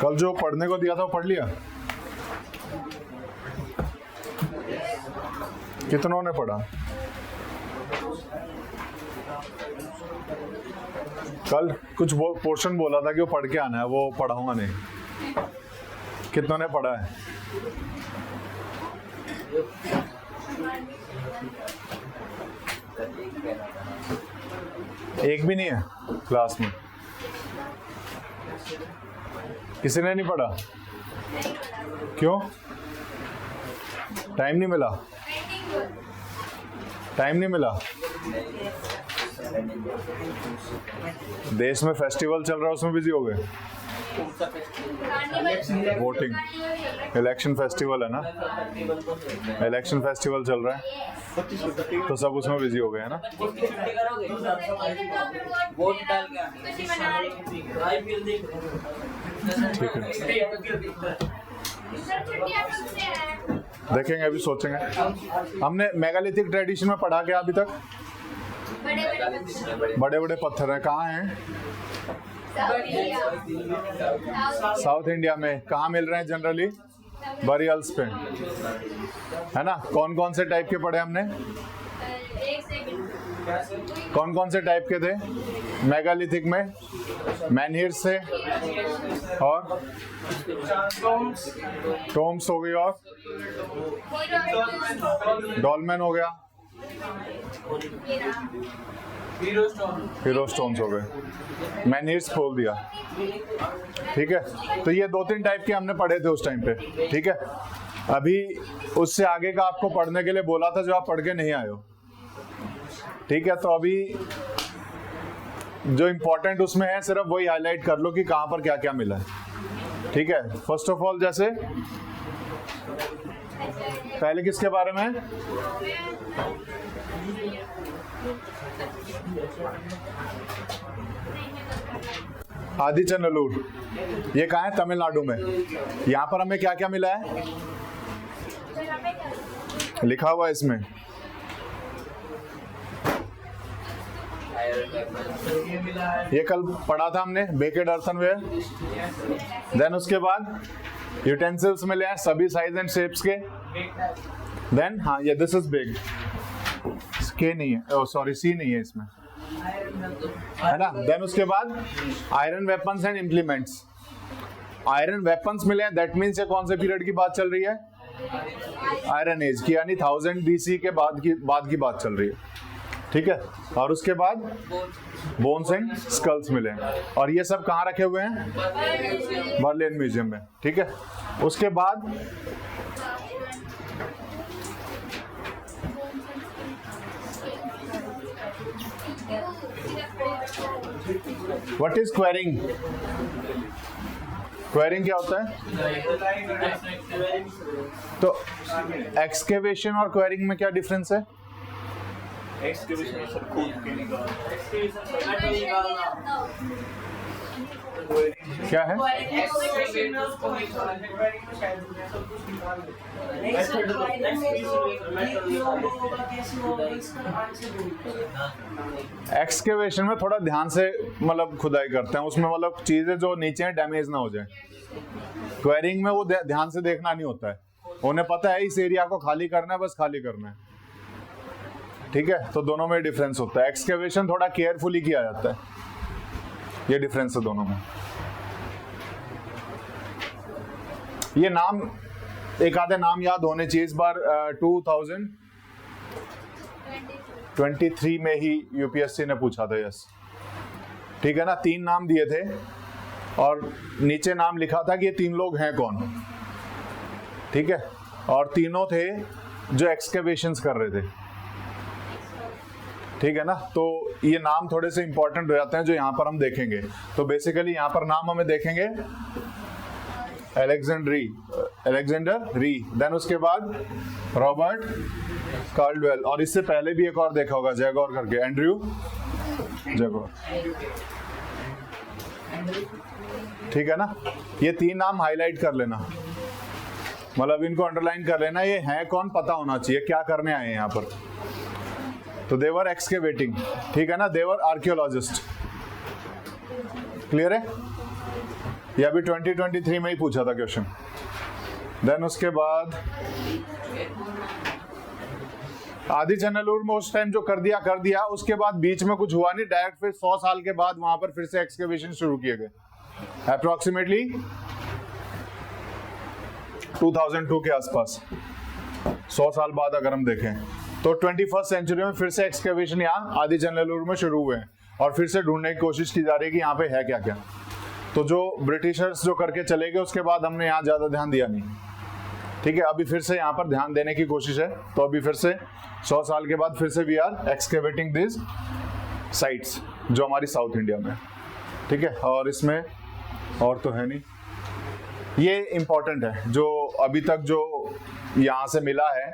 कल जो पढ़ने को दिया था वो पढ़ लिया? कितनों ने पढ़ा? कल कुछ पोर्शन बोला था कि वो पढ़ के आना है, वो पढ़ाऊंगा नहीं। कितनों ने पढ़ा है? एक भी नहीं है क्लास में? किसी ने नहीं पढ़ा? क्यों? टाइम नहीं मिला? टाइम नहीं मिला? देश में फेस्टिवल चल रहा है, उसमें बिजी हो गए? वोटिंग, इलेक्शन फेस्टिवल है ना, इलेक्शन फेस्टिवल चल रहा है तो सब उसमें बिजी हो गए हैं ना। ठीक है, देखेंगे, अभी सोचेंगे। हमने मेगालिथिक ट्रेडिशन में पढ़ा क्या अभी तक? बड़े बड़े पत्थर हैं, कहाँ हैं? साउथ इंडिया में। कहाँ मिल रहे हैं जनरली? बरियल्स पे, है ना। कौन कौन से टाइप के पढ़े हमने? कौन कौन से टाइप के थे मेगालिथिक में? मैनहिर्स थे और टोम्स हो गई और डॉलमेन हो गया, हीरो स्टोन्स हो गए, मैनहिर्स खोल दिया। ठीक है, तो ये 2-3 टाइप के हमने पढ़े थे उस टाइम पे। ठीक है, अभी उससे आगे का आपको पढ़ने के लिए बोला था जो आप पढ़ के नहीं आए हो। ठीक है, तो अभी जो इम्पोर्टेंट उसमें है सिर्फ वही हाईलाइट कर लो कि कहां पर क्या क्या मिला है। ठीक है, फर्स्ट ऑफ ऑल जैसे पहले किसके बारे में? आदिचनल्लूर। ये कहाँ है? तमिलनाडु में। यहाँ पर हमें क्या क्या मिला है? लिखा हुआ है इसमें। ये कल पढ़ा था हमने, बेकेड अर्थनवेयर। देन उसके बाद यूटेंसिल्स मिले हैं सभी साइज एंड शेप्स के। देन हाँ, ये दिस इज बिग, के नहीं है, ओ सॉरी सी नहीं है इसमें, है ना। देन उसके बाद iron weapons and implements. Iron weapons मिले हैं, दैट मीन्स ये कौन से पीरियड की बात चल रही है? आयरन एज की, यानी 1000 BC के बाद की बात चल रही है। ठीक है, और उसके बाद बोन्स एंड स्कल्स मिले हैं, और ये सब कहाँ रखे हुए हैं? बर्लिन म्यूजियम में। ठीक है, उसके बाद व्हाट इज क्वेरिंग? क्वेरिंग क्या होता है? तो एक्सकेवेशन और क्वेरिंग में क्या डिफरेंस है? क्या है? एक्सकेवेशन में थोड़ा ध्यान से मतलब खुदाई करते हैं, उसमें मतलब चीजें जो नीचे हैं डैमेज ना हो जाए। क्वेरिंग में वो ध्यान से देखना नहीं होता है, उन्हें पता है इस एरिया को खाली करना है, बस खाली करना है। ठीक है, तो दोनों में डिफरेंस होता है। एक्सकेवेशन थोड़ा केयरफुली किया जाता है, ये डिफरेंस है दोनों में। ये नाम, एक आधे नाम याद होने चाहिए। इस बार 2023 में ही यूपीएससी ने पूछा था। यस, ठीक है ना। 3 नाम दिए थे और नीचे नाम लिखा था कि ये 3 लोग हैं कौन। ठीक है, और तीनों थे जो एक्सकेवेशंस कर रहे थे। ठीक है ना, तो ये नाम थोड़े से इंपॉर्टेंट हो जाते हैं जो यहाँ पर हम देखेंगे। तो बेसिकली यहाँ पर नाम हमें देखेंगे अलेक्जेंडर री, देन उसके बाद रॉबर्ट कार्लवेल, और इससे पहले भी एक और देखा होगा जैगोर करके, एंड्रयू जैगोर। ठीक है ना, ये 3 नाम हाईलाइट कर लेना, मतलब इनको अंडरलाइन कर लेना। ये हैं कौन पता होना चाहिए, क्या करने आए हैं यहाँ पर। तो देवर एक्सकेवेटिंग, ठीक है ना, देवर आर्कियोलॉजिस्ट। क्लियर है? ये अभी 2023 में ही पूछा था क्वेश्चन। देन उसके बाद आदि चंदनूर में उस टाइम जो कर दिया, उसके बाद बीच में कुछ हुआ नहीं, डायरेक्ट फिर 100 साल के बाद वहां पर फिर से एक्सकेवेशन शुरू किए गए, अप्रोक्सीमेटली 2002 के आसपास। 100 साल बाद अगर हम देखें तो 21st सेंचुरी में फिर से एक्सकेवेशन यहाँ आदि चंदनूर में शुरू हुए हैं और फिर से ढूंढने की कोशिश की जा रही है कि यहाँ पे है क्या क्या। तो जो ब्रिटिशर्स जो करके चले गए उसके बाद हमने यहाँ ज्यादा ध्यान दिया नहीं, ठीक है। अभी फिर से यहाँ पर ध्यान देने की कोशिश है, तो अभी फिर से 100 साल के बाद फिर से we are excavating this sites जो हमारी साउथ इंडिया में, ठीक है। और इसमें और तो है नहीं, ये इंपॉर्टेंट है जो अभी तक जो यहाँ से मिला है,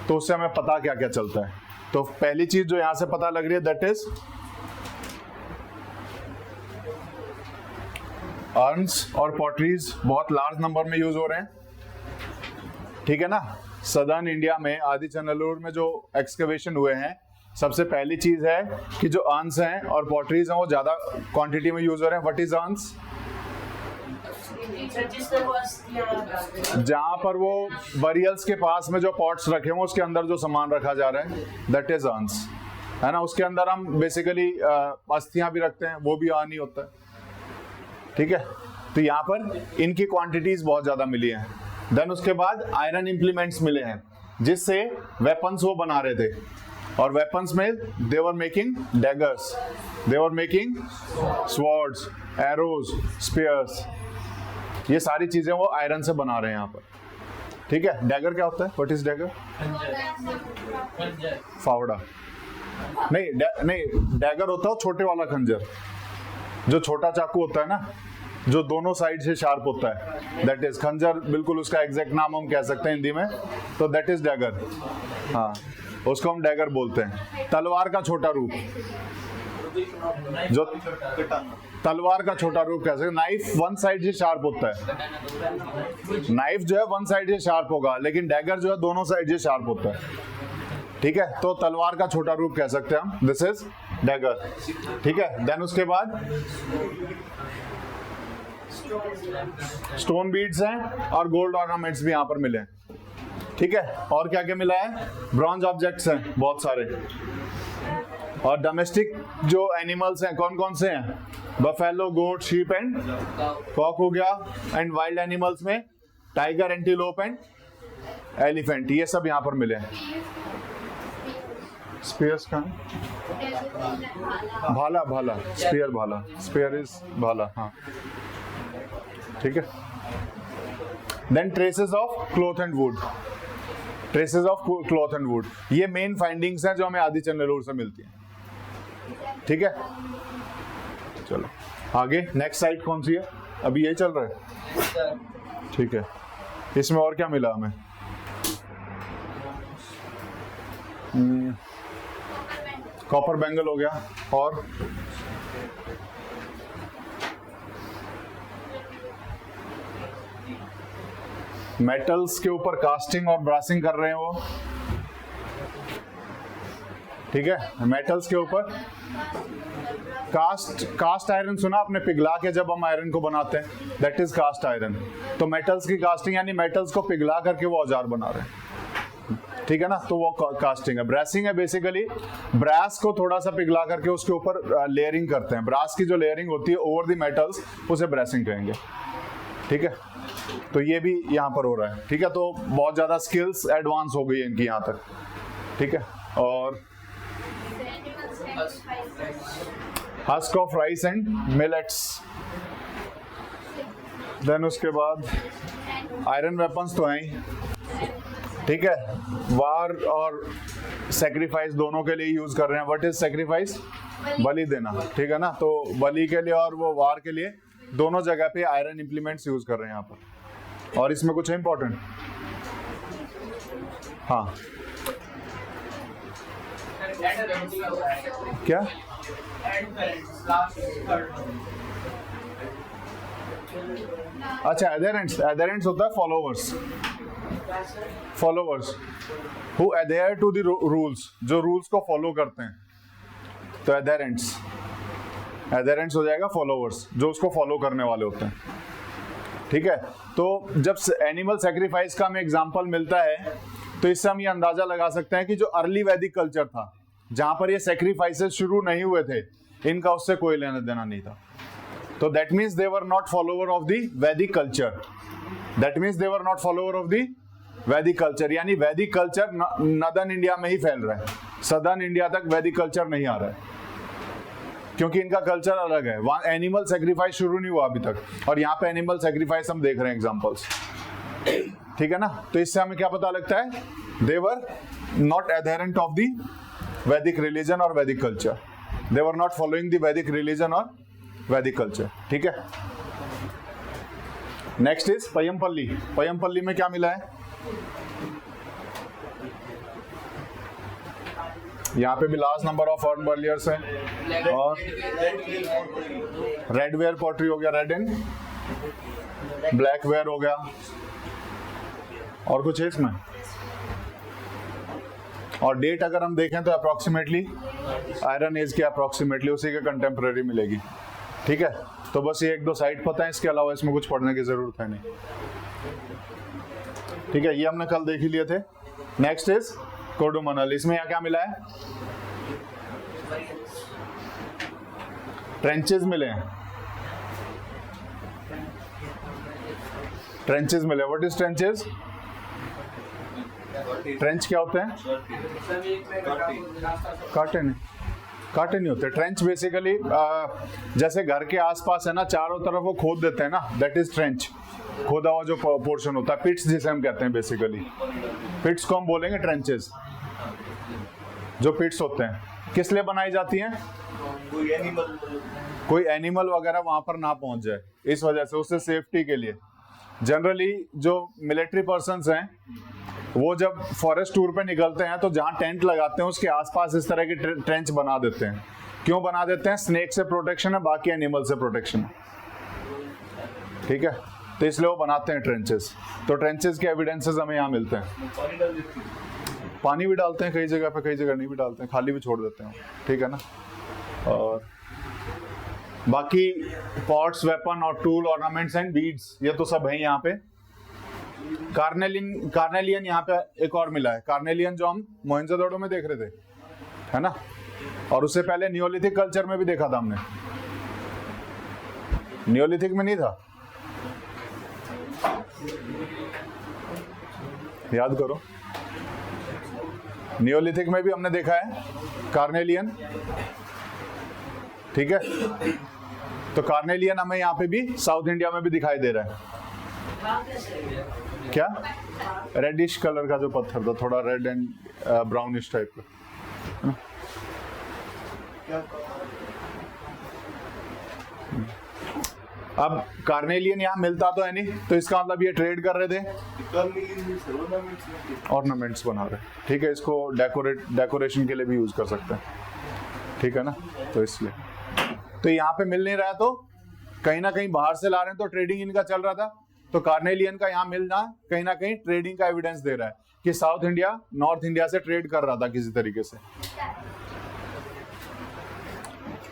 तो उससे हमें पता क्या क्या चलता है। तो पहली चीज जो यहाँ से पता लग रही है दैट इज अर्न्स और पॉटरीज बहुत लार्ज नंबर में यूज हो रहे हैं, ठीक है ना। सदर्न इंडिया में आदि चंदनूर में जो एक्सकवेशन हुए हैं, सबसे पहली चीज है कि जो अर्न्स हैं और पॉटरीज हैं वो ज्यादा क्वांटिटी में यूज हो रहे हैं। What is earns? जहां पर वो बरियल्स के पास में जो पॉट्स रखे हुए उसके अंदर जो सामान रखा जा रहा है दैट इज अर्न्स, है ना। उसके अंदर हम बेसिकली अस्थियां भी रखते हैं, वो भी अर्न ही होता है, ठीक है। तो यहाँ पर इनकी क्वांटिटीज बहुत ज्यादा मिली है। देन उसके बाद आयरन इंप्लीमेंट्स मिले हैं जिससे वेपन्स वो बना रहे थे, और वेपन्स में they were making daggers, they were making swords, arrows, spears, ये सारी चीजें वो आयरन से बना रहे हैं यहाँ पर, ठीक है। डैगर क्या होता है? What is dagger? फावड़ा नहीं, नहीं, डैगर होता है छोटे वाला खंजर, जो छोटा चाकू होता है ना, जो दोनों साइड से शार्प होता है, दैट इज खंजर। बिल्कुल उसका एग्जैक्ट नाम हम कह सकते हैं हिंदी में, तो दैट इज डैगर। हाँ, उसको हम डैगर बोलते हैं। तलवार का छोटा रूप, जो तलवार का छोटा रूप कह सकते। नाइफ वन साइड से शार्प होता है, नाइफ जो है वन साइड से शार्प होगा, लेकिन डैगर जो है दोनों साइड से शार्प होता है, ठीक है। तो तलवार का छोटा रूप कह सकते हैं हम, दिस इज डैगर, ठीक है। देन उसके बाद स्टोन बीड्स हैं और गोल्ड ऑर्नामेंट्स भी यहाँ पर मिले हैं, ठीक है। और क्या क्या मिला है? ब्रॉन्ज ऑब्जेक्ट्स हैं बहुत सारे, और डोमेस्टिक जो एनिमल्स हैं कौन कौन से हैं? Buffalo, goat, sheep and cock हो गया। एंड वाइल्ड एनिमल्स में टाइगर, एंटीलोप एंड एलिफेंट, ये सब यहाँ पर मिले हैं। स्पीयर्स का भाला, भाला, स्पीयर, भाला, स्पीयर इज भाला, हाँ, ठीक है। Then traces of cloth and wood, traces of cloth and wood, ये मेन फाइंडिंग्स हैं जो हमें आदि चंदनूर से मिलती हैं, ठीक है। चलो आगे, नेक्स्ट साइट कौन सी है? अभी यही चल रहा है, ठीक है। इसमें और क्या मिला हमें? कॉपर बैंगल हो गया, और मेटल्स के ऊपर कास्टिंग और ब्रासिंग कर रहे हैं वो, ठीक है। मेटल्स के ऊपर कास्ट आयरन सुना आपने? पिघला के जब हम आयरन को बनाते हैं, दैट इज कास्ट आयरन। तो मेटल्स की कास्टिंग, यानी मेटल्स को पिघला करके वो औजार बना रहे हैं, ठीक है ना। तो वो कास्टिंग है। ब्रासिंग है बेसिकली ब्रास को थोड़ा सा पिघला करके उसके ऊपर लेयरिंग करते हैं। ब्रास की जो लेयरिंग होती है ओवर द मेटल्स, उसे ब्रासिंग कहेंगे, ठीक है। तो ये भी यहाँ पर हो रहा है, ठीक है। तो बहुत ज्यादा स्किल्स एडवांस हो गई है इनकी यहाँ तक, ठीक है। और husk of rice and millets. Then उसके बाद आयरन वेपन्स तो हैं ही, ठीक है। वार और सेक्रीफाइस दोनों के लिए यूज कर रहे हैं। What is sacrifice? बलि देना, ठीक है ना। तो बलि के लिए और वो वार के लिए दोनों जगह पे आयरन इंप्लीमेंट्स यूज कर रहे हैं यहाँ पर। और इसमें कुछ है इंपॉर्टेंट? हाँ, क्या? अच्छा, एडेरेंट्स, एडेरेंट्स होता है followers, followers who adhere to the rules, जो रूल्स को फॉलो करते हैं, तो एडेरेंट्स, एडेरेंट्स हो जाएगा फॉलोवर्स, जो उसको फॉलो करने वाले होते हैं, ठीक है, तो जब एनिमल सेक्रीफाइस का हमें एग्जांपल मिलता है तो इससे हम ये अंदाजा लगा सकते हैं कि जो अर्ली वैदिक कल्चर था, जहां पर ये सेक्रीफाइसेस शुरू नहीं हुए थे, इनका उससे कोई लेना देना नहीं था। तो that means they were not follower of the Vedic culture. That means they were not follower of the Vedic culture, यानी वैदिक कल्चर नॉर्दर्न इंडिया में ही फैल रहा है, सदर्न इंडिया तक वैदिक कल्चर नहीं आ रहा है, क्योंकि इनका कल्चर अलग है। वहां एनिमल सेक्रीफाइस शुरू नहीं हुआ अभी तक, और यहाँ पे एनिमल सेक्रीफाइस हम देख रहे हैं एग्जांपल्स, ठीक है ना। तो इससे हमें क्या पता लगता है, they were not adherent of the Vedic religion और Vedic culture, they were not following the Vedic religion और वैदिक कल्चर, ठीक है। Next is Payyampalli. पय्यमपल्ली में क्या मिला है, यहाँ पे भी लार्ज नंबर ऑफ अर्न बर्लियर्स है, और रेड वेयर पॉटरी हो गया, रेड एंड ब्लैक वेयर हो गया, और कुछ है इसमें। और डेट अगर हम देखें तो अप्रोक्सीमेटली आयरन एज के अप्रोक्सीमेटली उसी के कंटेम्पररी मिलेगी, ठीक है। तो बस ये एक दो साइट पता है, इसके अलावा इसमें कुछ पढ़ने की जरूरत है नहीं, ठीक है। ये हमने कल देख ही लिए थे। Next is Kodumanal. इसमें यहाँ क्या मिला है, ट्रेंचेस मिले हैं, ट्रेंचेस मिले। What is trenches? ट्रेंच क्या होते हैं? कांटे नहीं होते। ट्रेंच बेसिकली जैसे घर के आसपास है ना, चारों तरफ वो खोद देते हैं ना, दैट इज ट्रेंच। खोदा हुआ जो पोर्शन होता है, पिट्स जिसे हम कहते हैं बेसिकली, पिट्स को हम बोलेंगे ट्रेंचेस। जो पिट्स होते हैं किस लिए बनाई जाती हैं? कोई एनिमल वगैरह वहां पर ना पहुंच जाए, इस वजह से, उससे सेफ्टी के लिए। जनरली जो मिलिट्री पर्सन्स हैं वो जब फॉरेस्ट टूर पे निकलते हैं तो जहां टेंट लगाते हैं उसके आसपास इस तरह के ट्रेंच बना देते हैं। क्यों बना देते हैं? स्नेक से प्रोटेक्शन है, बाकी एनिमल से प्रोटेक्शन है, ठीक है। तो इसलिए वो बनाते हैं ट्रेंचेस। तो ट्रेंचेस के एविडेंसेस हमें यहाँ मिलते हैं। पानी भी डालते हैं कई जगह पे, कई जगह नहीं भी डालते हैं, खाली भी छोड़ देते हैं, ठीक है ना। और बाकी पॉट्स, वेपन और टूल, ऑर्नामेंट्स एंड बीड्स, ये तो सब है यहाँ पे। कार्नेलियन यहाँ पे एक और मिला है, कार्नेलियन जो हम मोहनजोदड़ो में देख रहे थे, है ना। और उससे पहले नियोलिथिक कल्चर में भी देखा था हमने। नियोलिथिक में नहीं था, याद करो। नियोलिथिक में भी हमने देखा है कार्नेलियन, ठीक है। तो कार्नेलियन हमें यहाँ पे भी साउथ इंडिया में भी दिखाई दे रहा है। क्या? रेडिश कलर का जो पत्थर था, थोड़ा रेड एंड ब्राउनिश टाइप का। अब कार्नेलियन यहाँ मिलता तो है नहीं, तो इसका मतलब ये ट्रेड कर रहे थे, ऑर्नामेंट्स बना रहे, ठीक है। इसको डेकोरेशन के लिए भी यूज कर सकते हैं, ठीक है ना। तो इसलिए तो यहाँ पे मिल नहीं रहा है, तो कहीं ना कहीं बाहर से ला रहे हैं, तो ट्रेडिंग इनका चल रहा था। तो कार्नेलियन का यहाँ मिलना कहीं ना कहीं ट्रेडिंग का एविडेंस दे रहा है कि साउथ इंडिया नॉर्थ इंडिया से ट्रेड कर रहा था किसी तरीके से,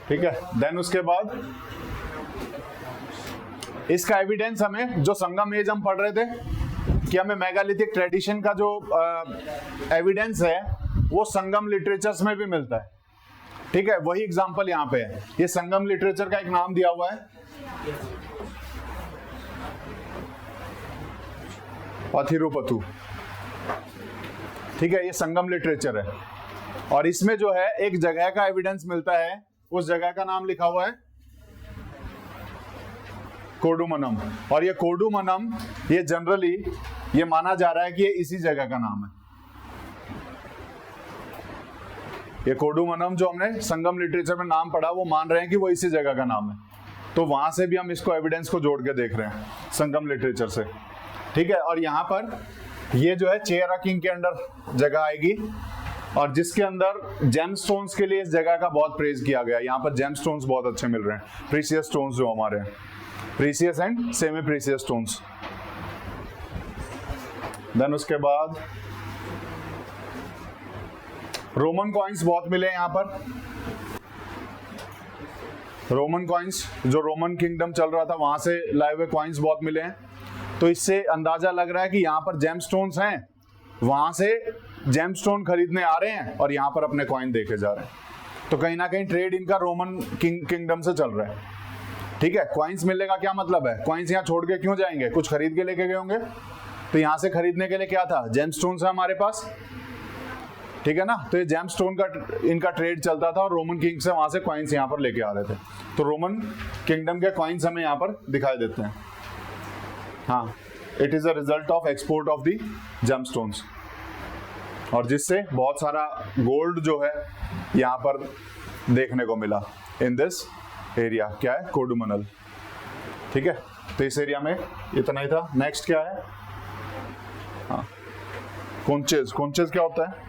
ठीक है। देन उसके बाद इसका एविडेंस हमें, जो संगम एज हम पढ़ रहे थे कि हमें मेगालिथिक ट्रेडिशन का जो एविडेंस है वो संगम लिटरेचर्स में भी मिलता है, ठीक है। वही एग्जांपल यहाँ पे है। ये संगम लिटरेचर का एक नाम दिया हुआ है, पथिरुपथु, ठीक है। ये संगम लिटरेचर है, और इसमें जो है एक जगह का एविडेंस मिलता है, उस जगह का नाम लिखा हुआ है कोडुमनम। और ये कोडुमनम, ये जनरली ये माना जा रहा है कि ये इसी जगह का नाम है। ये कोडुमनम जो हमने संगम लिटरेचर में नाम पढ़ा, वो मान रहे हैं कि वो इसी जगह का नाम है। तो वहां से भी हम इसको एविडेंस को जोड़ के देख रहे हैं संगम लिटरेचर से, ठीक है। और यहाँ पर ये जो है चेरा किंग के अंडर जगह आएगी, और जिसके अंदर जेमस्टोन्स के लिए इस जगह का बहुत प्रेज किया गया। यहाँ पर जेमस्टोन्स बहुत अच्छे मिल रहे हैं, प्रीसियस स्टोन्स जो हमारे हैं, precious and semi precious stones. Then उसके बाद रोमन कॉइन्स बहुत मिले यहाँ पर। रोमन कॉइन्स, जो रोमन किंगडम चल रहा था वहां से लाए हुए कॉइन्स बहुत मिले हैं। तो इससे अंदाजा लग रहा है कि यहाँ पर जेमस्टोन्स हैं, वहां से जेमस्टोन खरीदने आ रहे हैं और यहाँ पर अपने कॉइन देके जा रहे हैं। तो कहीं ना कहीं ट्रेड इनका रोमन किंगडम से चल रहा है। ठीक है, कॉइन्स मिलने का क्या मतलब है? कॉइन्स यहाँ छोड़ के क्यों जाएंगे? कुछ खरीद के लेके गए होंगे, तो यहाँ से खरीदने के लिए क्या था? जेमस्टोन्स है हमारे पास। ठीक है ना, तो ये जेमस्टोन का इनका ट्रेड चलता था और रोमन किंग से वहां से कॉइन्स यहाँ पर लेके आ रहे थे। तो रोमन किंगडम के कॉइन्स हमें यहाँ पर दिखाई देते हैं। हाँ, it is a result of export of the gemstones, और जिससे बहुत सारा गोल्ड जो है यहाँ पर देखने को मिला इन दिस एरिया। क्या है? कोडुमनल। ठीक है, तो इस एरिया में इतना ही था। नेक्स्ट क्या है? हाँ, कोंचेस। कोंचेस क्या होता है?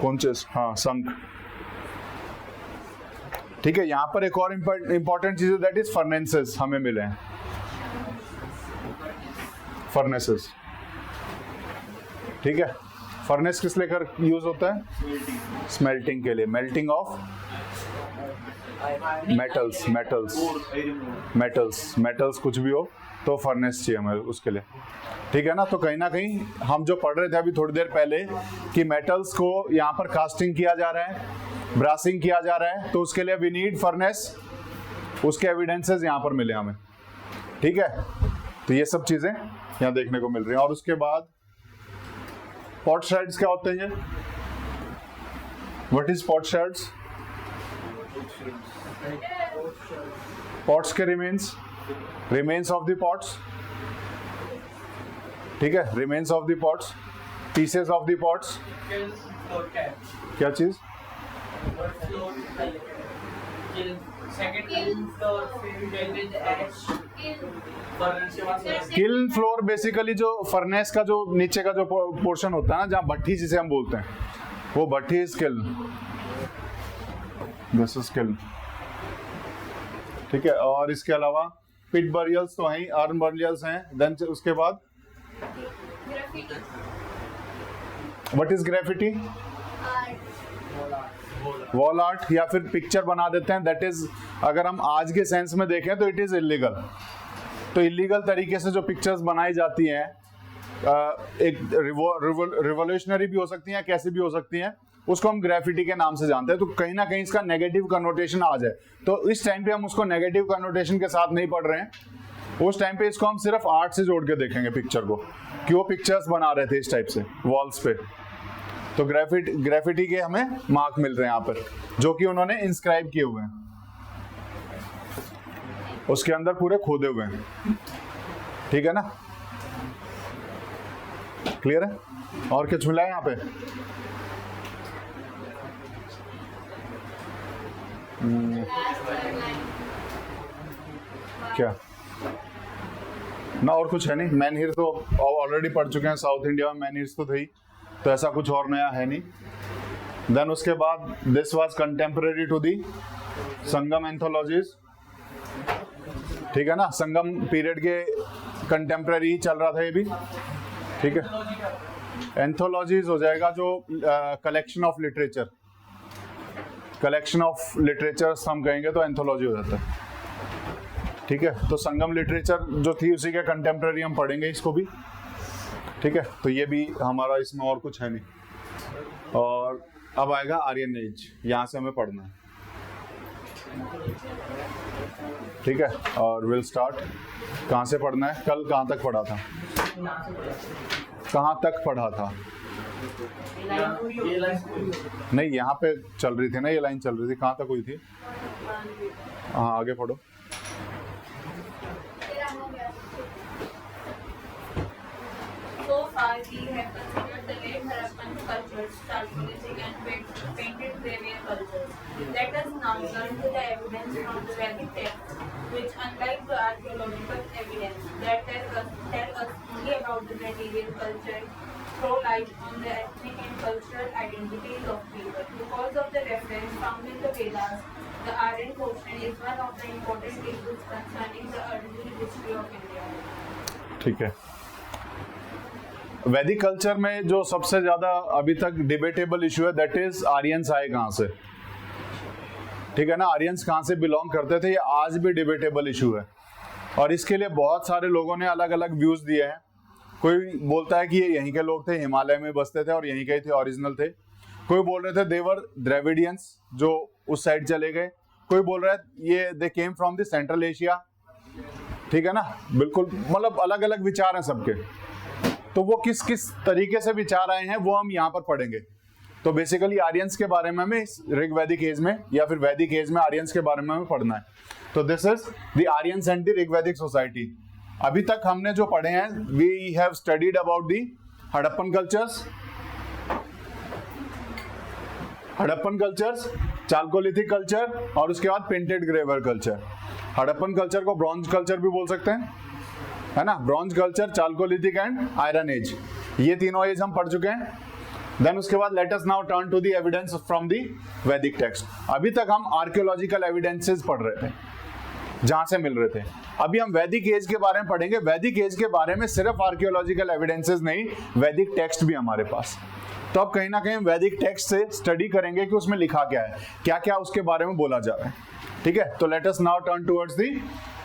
कोंचेस, हाँ, संक। ठीक है, यहां पर एक और इंपॉर्टेंट चीज है, दैट इज फर्नेसेस हमें मिले हैं। फर्नेसेस, ठीक है, फर्नेस किस लेकर यूज होता है? स्मेल्टिंग के लिए, मेल्टिंग ऑफ मेटल्स कुछ भी हो तो फर्नेस चाहिए हमें उसके लिए। ठीक है ना, तो कहीं ना कहीं हम जो पढ़ रहे थे अभी थोड़ी देर पहले कि मेटल्स को यहाँ पर कास्टिंग किया जा रहा है, ब्रासिंग किया जा रहा है, तो उसके लिए वी नीड फर्नेस। उसके एविडेंसेस यहाँ पर मिले हमें। ठीक है, तो ये सब चीजें यहाँ देखने को मिल रही हैं। और उसके बाद पॉट शेड्स क्या होते हैं? What is pot shades? Pots के रिमेन्स ऑफ द पॉट्स। ठीक है, remains of the pots, pieces of the pots. क्या चीज? किल्न फ्लोर बेसिकली जो फर्नेस का जो नीचे का जो पोर्शन होता है ना, जहाँ भट्ठी जिसे हम बोलते हैं, वो भट्ठी is kiln. This is kiln. ठीक है, और इसके अलावा पिट बरियल्स तो हैं, अर्न बरियल्स हैं। देन उसके बाद what is graffiti? Wall art, या फिर पिक्चर बना देते हैं। दैट इज, अगर हम आज के सेंस में देखें तो इट इज इलीगल। तो इलीगल तरीके से जो पिक्चर्स बनाई जाती हैं, एक रिवोल्यूशनरी भी हो सकती हैं, कैसी भी हो सकती हैं, उसको हम ग्रेफिटी के नाम से जानते हैं। तो कहीं ना कहीं इसका नेगेटिव कनोटेशन आ जाए, तो इस टाइम पे हम उसको नेगेटिव कनोटेशन के साथ नहीं पढ़ रहे हैं। उस टाइम पे इसको हम सिर्फ आर्ट से जोड़ के देखेंगे पिक्चर को, कि वो पिक्चर्स बना रहे थे इस टाइप से वॉल्स पे। तो ग्रेफिटी के हमें मार्क मिल रहे हैं यहाँ पर, जो कि उन्होंने इंस्क्राइब किए हुए हैं, उसके अंदर पूरे खोदे हुए हैं। ठीक है ना, क्लियर है? और कुछ मिला है यहाँ पे? क्या ना, और कुछ है नहीं। मैनहिर तो ऑलरेडी पढ़ चुके हैं, साउथ इंडिया में मैनहिर्स तो थे ही, तो ऐसा कुछ और नया है नहीं। देन उसके बाद this was contemporary to the Sangam anthologies. ठीक है ना, संगम पीरियड के कंटेम्परेरी ही चल रहा था ये भी। ठीक है, एंथोलॉजीज हो जाएगा जो कलेक्शन ऑफ लिटरेचर, हम कहेंगे तो एंथोलॉजी हो जाता है। ठीक है, तो संगम लिटरेचर जो थी उसी के कंटेम्परेरी हम पढ़ेंगे इसको भी। ठीक है, तो ये भी हमारा, इसमें और कुछ है नहीं। और अब आएगा आर्यन एज, यहाँ से हमें पढ़ना है। ठीक है, और विल स्टार्ट। कहाँ से पढ़ना है? कल कहाँ तक पढ़ा था? कहाँ तक पढ़ा था? नहीं, यहाँ पे चल रही थी ना, ये लाइन चल रही थी। कहाँ तक हुई थी? हाँ, आगे पढ़ो। So far, we have considered the late Harappan cultures, Chalcolithic and painted Bravian cultures. Let us now turn to the evidence from the Vedic texts, which, unlike the archaeological evidence that tell us only about the material culture, throw light on the ethnic and cultural identities of people. Because of the reference found in the Vedas, the Aryan portion is one of the important tables concerning the early history of India. ठीक है, वैदिक culture में जो सबसे ज्यादा अभी तक debatable issue है, दैट इज आर्यंस आए कहां से। ठीक है ना, आर्यंस कहां से बिलोंग करते थे, ये आज भी डिबेटेबल इशू है। और इसके लिए बहुत सारे लोगों ने अलग अलग व्यूज दिए हैं। कोई बोलता है कि ये यहीं के लोग थे, हिमालय में बसते थे और यहीं के थे, ओरिजिनल थे। कोई बोल रहे थे देवर द्रविडियंस जो उस साइड चले गए। कोई बोल रहा है ये they came from the central Asia. ठीक है ना, बिल्कुल, मतलब अलग अलग विचार हैं सबके। तो वो किस किस तरीके से विचार आए हैं वो हम यहाँ पर पढ़ेंगे। तो बेसिकली आर्यंस के बारे में हमें ऋग्वैदिक एज में या फिर वैदिक एज में आर्यंस के बारे में हमें पढ़ना है। तो this is the Aryans and the Rigvedic society. अभी तक हमने जो पढ़े हैं, we have studied about the Harappan cultures, chalcolithic culture और उसके बाद painted grey ware culture. Harappan culture को ब्रॉन्ज कल्चर भी बोल सकते हैं, है ना। Bronze culture, chalcolithic and iron age, ये तीनों एज हम पढ़ चुके हैं। देन उसके बाद let us now turn to the evidence from the Vedic text. अभी तक हम आर्कियोलॉजिकल एविडेंसेस पढ़ रहे थे जहां से मिल रहे थे। अभी हम वैदिक एज के बारे में पढ़ेंगे। वैदिक एज के बारे में सिर्फ आर्कियोलॉजिकल एविडेंसेस नहीं, वैदिक टेक्स्ट भी हमारे पास। तो अब कहीं ना कहीं वैदिक टेक्स्ट से स्टडी करेंगे कि उसमें लिखा क्या है, क्या क्या उसके बारे में बोला जा रहा है। ठीक है, तो let us now turn towards the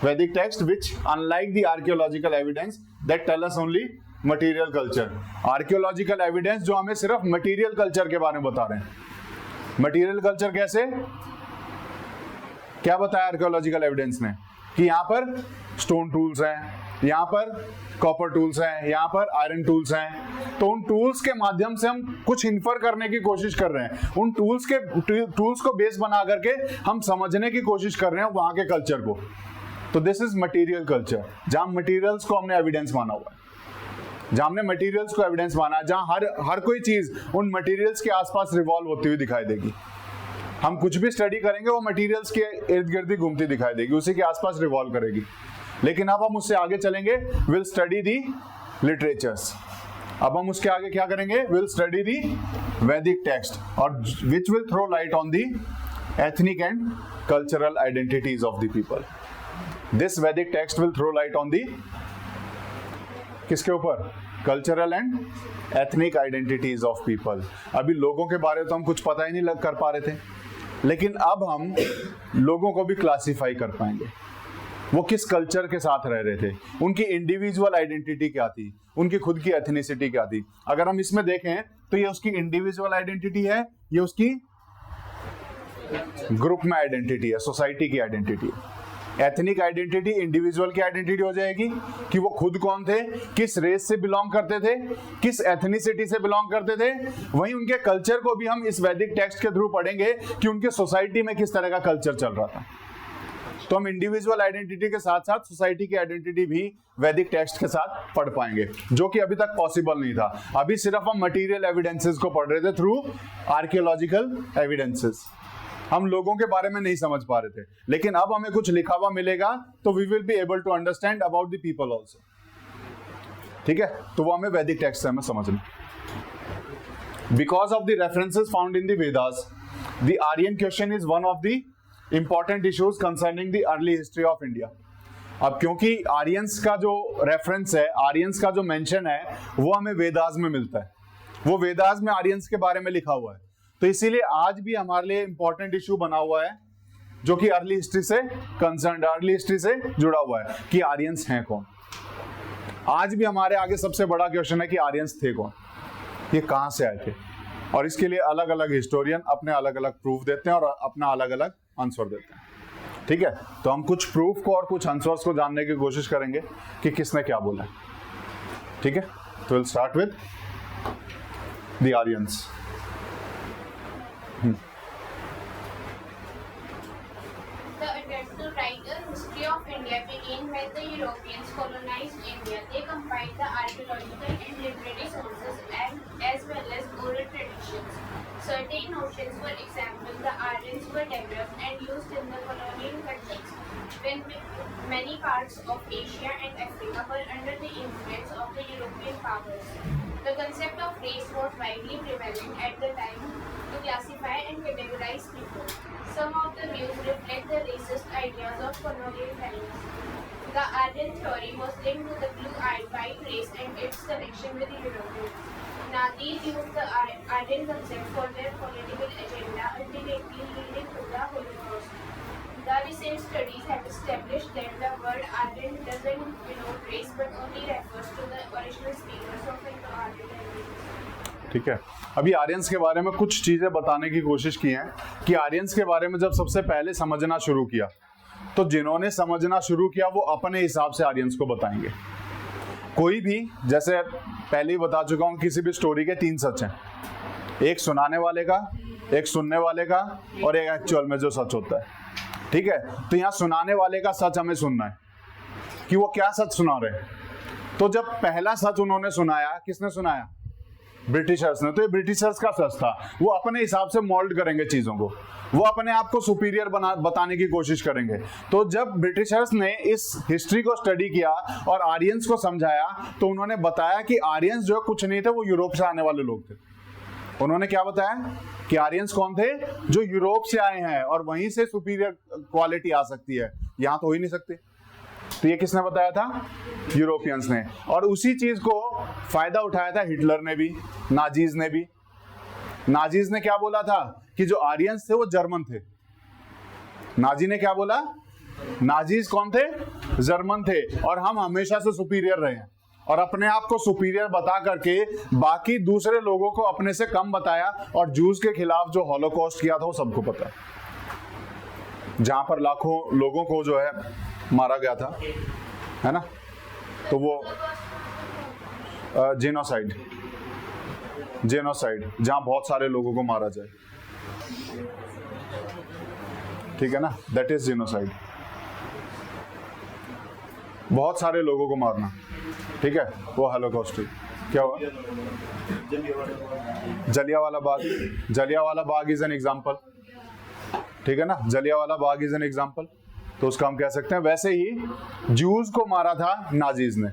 Vedic text which unlike the archaeological evidence that tell us only material culture. Archaeological evidence जो हमें सिर्फ मटेरियल कल्चर के बारे में बता रहे हैं। मटेरियल कल्चर कैसे, क्या बताया आर्कियोलॉजिकल एविडेंस ने कि यहाँ पर स्टोन टूल्स हैं, यहाँ पर कॉपर टूल्स हैं, यहाँ पर आयरन टूल्स हैं। तो उन टूल्स के माध्यम से हम कुछ इन्फर करने की कोशिश कर रहे हैं। उन टूल्स को बेस बना करके हम समझने की कोशिश कर रहे हैं वहां के कल्चर को। तो दिस इज मटेरियल कल्चर, जहां मटेरियल्स को हमने एविडेंस माना हुआ है, जहां हमने मटेरियल्स को एविडेंस माना है, जहां हर कोई चीज उन मटेरियल्स के आसपास रिवॉल्व होती हुई दिखाई देगी। हम कुछ भी स्टडी करेंगे वो मटेरियल्स के इर्द गिर्द ही घूमती दिखाई देगी, उसी के आसपास रिवॉल्व करेगी। लेकिन अब हम उससे आगे चलेंगे, विल स्टडी दी लिटरेचर्स। अब हम उसके आगे क्या करेंगे, will study the Vedic text और which will throw light on the ethnic and cultural identities of the people. This Vedic text will throw light on the किसके ऊपर, cultural and ethnic identities of people. अभी लोगों के बारे में तो हम कुछ पता ही नहीं कर पा रहे थे, लेकिन अब हम लोगों को भी क्लासिफाई कर पाएंगे। वो किस कल्चर के साथ रह रहे थे, उनकी इंडिविजुअल आइडेंटिटी क्या थी, उनकी खुद की एथनिसिटी क्या थी। अगर हम इसमें देखें तो ये उसकी इंडिविजुअल आइडेंटिटी है, ये उसकी ग्रुप में आइडेंटिटी है, सोसाइटी की आइडेंटिटी है। एथनिक आइडेंटिटी इंडिविजुअल की आइडेंटिटी हो जाएगी कि वो खुद कौन थे, किस रेस से बिलोंग करते थे, किस एथनिसिटी से बिलोंग करते थे। वहीं उनके कल्चर को भी हम इस वैदिक टेक्स्ट के थ्रू पढ़ेंगे कि उनके सोसाइटी में किस तरह का कल्चर चल रहा था। तो हम इंडिविजुअल आइडेंटिटी के साथ साथ सोसाइटी की आइडेंटिटी भी वैदिक टेक्स्ट के साथ पढ़ पाएंगे, जो कि अभी तक पॉसिबल नहीं था। अभी सिर्फ हम मटेरियल एविडेंसेस को पढ़ रहे थे थ्रू आर्कियोलॉजिकल एविडेंसेस। हम लोगों के बारे में नहीं समझ पा रहे थे, लेकिन अब हमें कुछ लिखा हुआ मिलेगा तो we will be able to understand about the people also. ठीक है, तो वो हमें वैदिक टेक्स्ट से हमें समझना। Because of the references found in the Vedas, the Aryan question is one of the important issues concerning the early history of India. अब क्योंकि आर्यंस का जो रेफरेंस है, आर्यंस का जो मेंशन है, वो हमें वेदास में मिलता है। वो वेदास में आर्यंस के बारे में लिखा हुआ है, तो इसीलिए आज भी हमारे लिए इंपॉर्टेंट इशू बना हुआ है जो कि अर्ली हिस्ट्री से कंसर्न, अर्ली हिस्ट्री से जुड़ा हुआ है कि आर्यंस हैं कौन। आज भी हमारे आगे सबसे बड़ा क्वेश्चन है कि आर्यंस थे कौन, ये कहां से आए थे। और इसके लिए अलग अलग हिस्टोरियन अपने अलग अलग प्रूफ देते हैं और अपना अलग अलग आंसर देते हैं। ठीक है, तो हम कुछ प्रूफ को और कुछ आंसर्स को जानने की कोशिश करेंगे कि किसने क्या बोला है। ठीक है, तो will start with the Aryans. The attempt to write a history of India began when the Europeans colonized India. They combined the archaeological and literary sources as well as oral traditions. Certain notions, for example, the Aryans were developed and used in the colonial context when many parts of Asia and Africa were under the influence of the European powers. The concept of race was widely prevalent at the time to classify and categorize people. Some of the views reflect the racist ideas of colonial times. The Aryan theory was linked to the blue-eyed white race and its connection with the Europeans. Nazis used the Aryan concept for their political agenda, ultimately leading to the Holocaust. The recent studies have established that the word Aryan ठीक है। अभी Aryans के बारे में कुछ चीजें बताने की कोशिश की हैं कि आर्यंस के बारे में जब सबसे पहले समझना शुरू किया तो जिन्होंने समझना शुरू किया वो अपने हिसाब से आर्यंस को बताएंगे। कोई भी, जैसे पहले ही बता चुका हूं, किसी भी स्टोरी के 3 सच हैं, एक सुनाने वाले का, एक सुनने वाले का और एक एक्चुअल में जो सच होता है। ठीक है, तो यहाँ सुनाने वाले का सच हमें सुनना है कि वो क्या सच सुना रहे हैं। तो जब पहला सच उन्होंने सुनाया, किसने सुनाया? ब्रिटिशर्स ने। तो ये ब्रिटिशर्स का सच था। वो अपने हिसाब से मोल्ड करेंगे चीजों को, वो अपने आप को सुपीरियर बताने की कोशिश करेंगे। तो जब ब्रिटिशर्स ने इस हिस्ट्री को स्टडी किया और आर्यंस को समझाया तो उन्होंने बताया कि आर्यंस जो कुछ नहीं थे, वो यूरोप से आने वाले लोग थे। उन्होंने क्या बताया कि आर्यंस कौन थे? जो यूरोप से आए हैं और वहीं से सुपीरियर क्वालिटी आ सकती है, यहां तो हो ही नहीं सकती। तो ये किसने बताया था? यूरोपियंस ने। और उसी चीज को फायदा उठाया था हिटलर ने भी, नाजीज ने भी। नाजीज ने क्या बोला था कि जो आर्यंस थे वो जर्मन थे। नाजी ने क्या बोला? नाजीज कौन थे? जर्मन थे, और हम हमेशा से सुपीरियर रहे हैं। और अपने आप को सुपीरियर बता करके बाकी दूसरे लोगों को अपने से कम बताया। और जूस के खिलाफ जो हॉलोकॉस्ट किया था वो सबको पता है, जहां पर लाखों लोगों को जो है मारा गया था, है ना। तो वो जेनोसाइड, जहां बहुत सारे लोगों को मारा जाए, ठीक है ना, दैट इज जेनोसाइड। बहुत सारे लोगों को मारना, ठीक है, वो हॉलोकॉस्ट। क्या हुआ? Jallianwala Bagh is an example, ठीक है ना। Jallianwala Bagh is an example, तो उसका हम कह सकते हैं। वैसे ही जूस को मारा था नाजीज ने।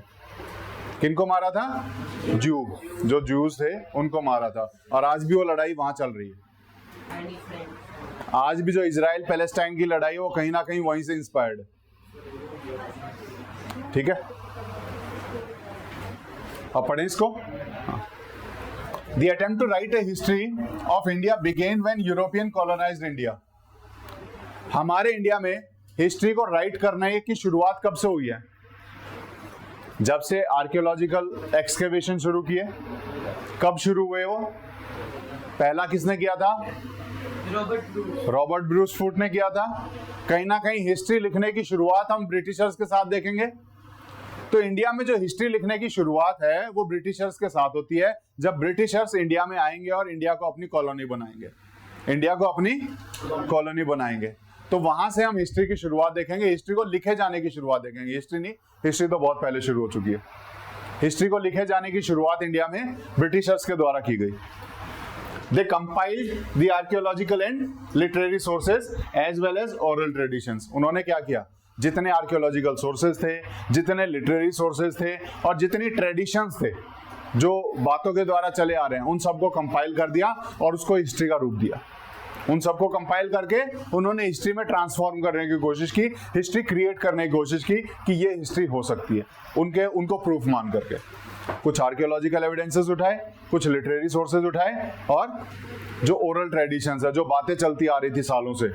किनको मारा था? जो जूस थे उनको मारा था। और आज भी वो लड़ाई वहां चल रही है। आज भी जो इजराइल पैलेस्टाइन की लड़ाई है वो कहीं ना कहीं वहीं से इंस्पायर्ड है, ठीक है। अब पढ़ें इसको। The attempt to write a history of India began when European colonized India. हमारे इंडिया में हिस्ट्री को राइट करने की शुरुआत कब से हुई है? जब से आर्कियोलॉजिकल एक्सकेवेशन शुरू किए। कब शुरू हुए वो? पहला किसने किया था? रॉबर्ट ब्रूस फूट ने किया था। कहीं ना कहीं हिस्ट्री लिखने की शुरुआत हम ब्रिटिशर्स के साथ देखेंगे। तो इंडिया में जो हिस्ट्री लिखने की शुरुआत है वो ब्रिटिशर्स के साथ होती है, जब ब्रिटिशर्स इंडिया में आएंगे और इंडिया को अपनी कॉलोनी बनाएंगे। तो वहां से हम हिस्ट्री की शुरुआत देखेंगे, हिस्ट्री को लिखे जाने की शुरुआत देखेंगे। हिस्ट्री तो बहुत पहले शुरू हो चुकी है। हिस्ट्री को लिखे जाने की शुरुआत इंडिया में ब्रिटिशर्स के द्वारा की गई। They compiled the archaeological and literary sources as well as oral traditions. उन्होंने क्या किया? जितने आर्कियोलॉजिकल सोर्सेज थे, जितने लिटरेरी सोर्सेज थे और जितनी ट्रेडिशंस थे जो बातों के द्वारा चले आ रहे हैं, उन सबको कंपाइल कर दिया और उसको हिस्ट्री का रूप दिया। उन सबको कंपाइल करके उन्होंने हिस्ट्री में ट्रांसफॉर्म करने की कोशिश की, हिस्ट्री क्रिएट करने की कोशिश की कि ये हिस्ट्री हो सकती है, उनको प्रूफ मान करके। कुछ आर्कियोलॉजिकल एविडेंसेस उठाए, कुछ लिटरेरी सोर्सेज उठाए और जो ओरल ट्रेडिशंस है, जो बातें चलती आ रही थी सालों से,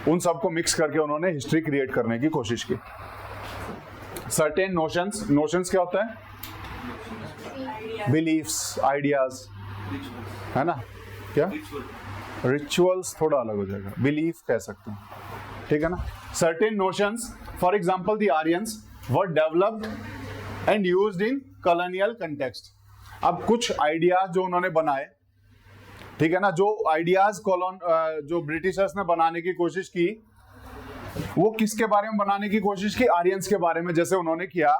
उन सबको मिक्स करके उन्होंने हिस्ट्री क्रिएट करने की कोशिश की। सर्टेन नोशंस क्या होता है? बिलीफ्स, आइडियाज, है ना। क्या? रिचुअल्स थोड़ा अलग हो जाएगा, बिलीफ कह सकते हैं, ठीक है ना। Certain notions, for example the Aryans were developed and used in colonial context. अब कुछ आइडियाज जो उन्होंने बनाए, ठीक है ना, जो आइडियाज जो ब्रिटिशर्स ने बनाने की कोशिश की, वो किसके बारे में बनाने की कोशिश की? आर्यंस के बारे में। जैसे उन्होंने किया